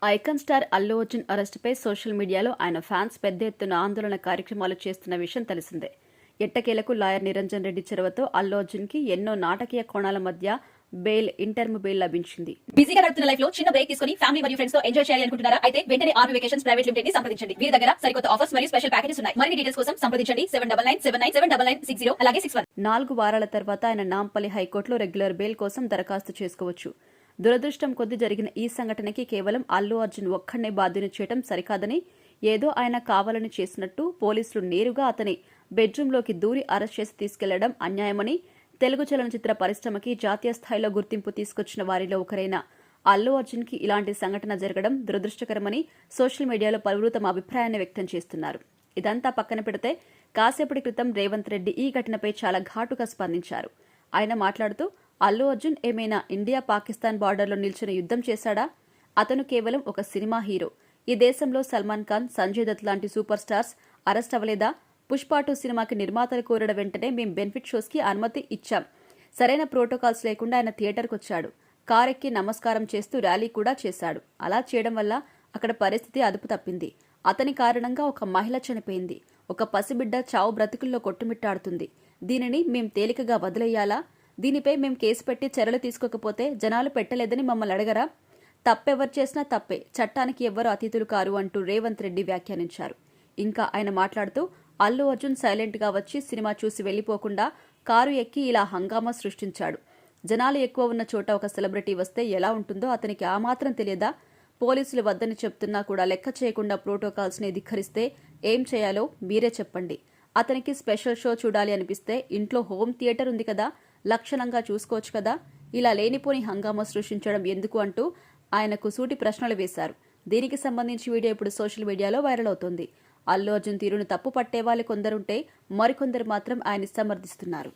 Icon star Allu Arjun అరెస్టుపై social మీడియాలో ఆయన ఫ్యాన్స్ పెద్ద ఎత్తున ఆందోళన కార్యక్రమాలు చేస్తున్న విషయం తెలిసిందే. ఎట్టకేలకు లాయర్ నిరంజన్ రెడ్డి చొరవతో అల్లు అర్జున్ కి ఎన్నో నాటకీయ కోణాల మధ్య ఇంటర్మ్ బెయిల్ లభించింది. బిజీగా గడుపుతున్న లైఫ్ లో చిన్న బ్రేక్ తీసుకుని ఫ్యామిలీ మరియు ఫ్రెండ్స్ తో ఎంజాయ్ చేయాలి అనుకుంటున్నారా? అయితే వెంటనే ఆర్వీ వెకేషన్స్ ప్రైవేట్ లిమిటెడ్ ని సంప్రదించండి. వీరి దగ్గర సరికొత్త ఆఫర్స్ మరియు స్పెషల్ ప్యాకేజెస్ ఉన్నాయి. మరిన్ని డీటెయిల్స్ కోసం సంప్రదించండి 7997979960 అలాగే 61. 4 వారాల తర్వాత ఆయన నాంపల్లి హైకోర్టులో రెగ్యులర్ బెయిల్ కోసం దరఖాస్తు చేసుకోవచ్చు. దురదృష్టం కొద్ది జరిగిన ఈ సంఘటనకి కేవలం అల్లు అర్జున్ ఒక్కడే బాధ్యుని చేయడం సరికాదని, ఏదో ఆయన కావాలని చేసినట్టు పోలీసులు నేరుగా అతని బెడ్రూంలోకి దూరి అరెస్ట్ చేసి తీసుకెళ్లడం అన్యాయమని, తెలుగు చలనచిత్ర పరిశ్రమకి జాతీయ స్థాయిలో గుర్తింపు తీసుకొచ్చిన వారిలో ఒకరైన అల్లు అర్జున్ కి ఇలాంటి సంఘటన జరగడం దురదృష్టకరమని సోషల్ మీడియాలో పలువురు తమ అభిప్రాయాన్ని వ్యక్తం చేస్తున్నారు. ఇదంతా పక్కన పెడితే కాసేపటి క్రితం రేవంత్ రెడ్డి ఈ ఘటనపై చాలా ఘాటుగా స్పందించారు. ఆయన మాట్లాడుతూ, అల్లు అర్జున్ ఏమైనా ఇండియా పాకిస్తాన్ బార్డర్లో నిల్చుని యుద్ధం చేశాడా? అతను కేవలం ఒక సినిమా హీరో. ఈ దేశంలో సల్మాన్ ఖాన్, సంజయ్ దత్ లాంటి సూపర్ స్టార్స్ అరెస్ట్ అవ్వలేదా? పుష్ప 2 సినిమాకి నిర్మాతలు కోరడం వెంటనే మేం బెనిఫిట్ షోస్ కి అనుమతి ఇచ్చాం. సరైన ప్రోటోకాల్స్ లేకుండా ఆయన థియేటర్కు వచ్చాడు. కారెక్కి నమస్కారం చేస్తూ ర్యాలీ కూడా చేశాడు. అలా చేయడం వల్ల అక్కడ పరిస్థితి అదుపు తప్పింది. అతని కారణంగా ఒక మహిళ చనిపోయింది. ఒక పసిబిడ్డ చావు బ్రతుకుల్లో కొట్టుమిట్టాడుతుంది. దీనిని మేం తేలికగా వదిలేయాలా? దీనిపై మేం కేసు పెట్టి చర్యలు తీసుకోకపోతే జనాలు పెట్టలేదని మమ్మల్ని అడగరా? తప్పెవరు చేసినా తప్పే, చట్టానికి ఎవ్వరూ అతీతులు కారు అంటూ రేవంత్ రెడ్డి వ్యాఖ్యానించారు. ఇంకా ఆయన మాట్లాడుతూ, అల్లు అర్జున్ సైలెంట్ గా వచ్చి సినిమా చూసి వెళ్లిపోకుండా కారు ఎక్కి ఇలా హంగామా సృష్టించాడు. జనాలు ఎక్కువ ఉన్న చోట ఒక సెలబ్రిటీ వస్తే ఎలా ఉంటుందో అతనికి ఆ మాత్రం తెలియదా? పోలీసులు వద్దని చెప్తున్నా కూడా లెక్క చేయకుండా ప్రోటోకాల్స్ ని ధిక్కరిస్తే ఏం చేయాలో మీరే చెప్పండి. అతనికి స్పెషల్ షో చూడాలి అనిపిస్తే ఇంట్లో హోమ్ థియేటర్ ఉంది కదా, లక్షణంగా చూసుకోవచ్చు కదా. ఇలా లేనిపోని హంగామా సృష్టించడం ఎందుకు అంటూ ఆయనకు సూటి ప్రశ్నలు వేశారు. దీనికి సంబంధించి వీడియో ఇప్పుడు సోషల్ మీడియాలో వైరల్ అవుతోంది. అల్లు అర్జున్ తీరును తప్పు పట్టేవాళ్ళు కొందరుంటే మరికొందరు మాత్రం ఆయన సమర్థిస్తున్నారు.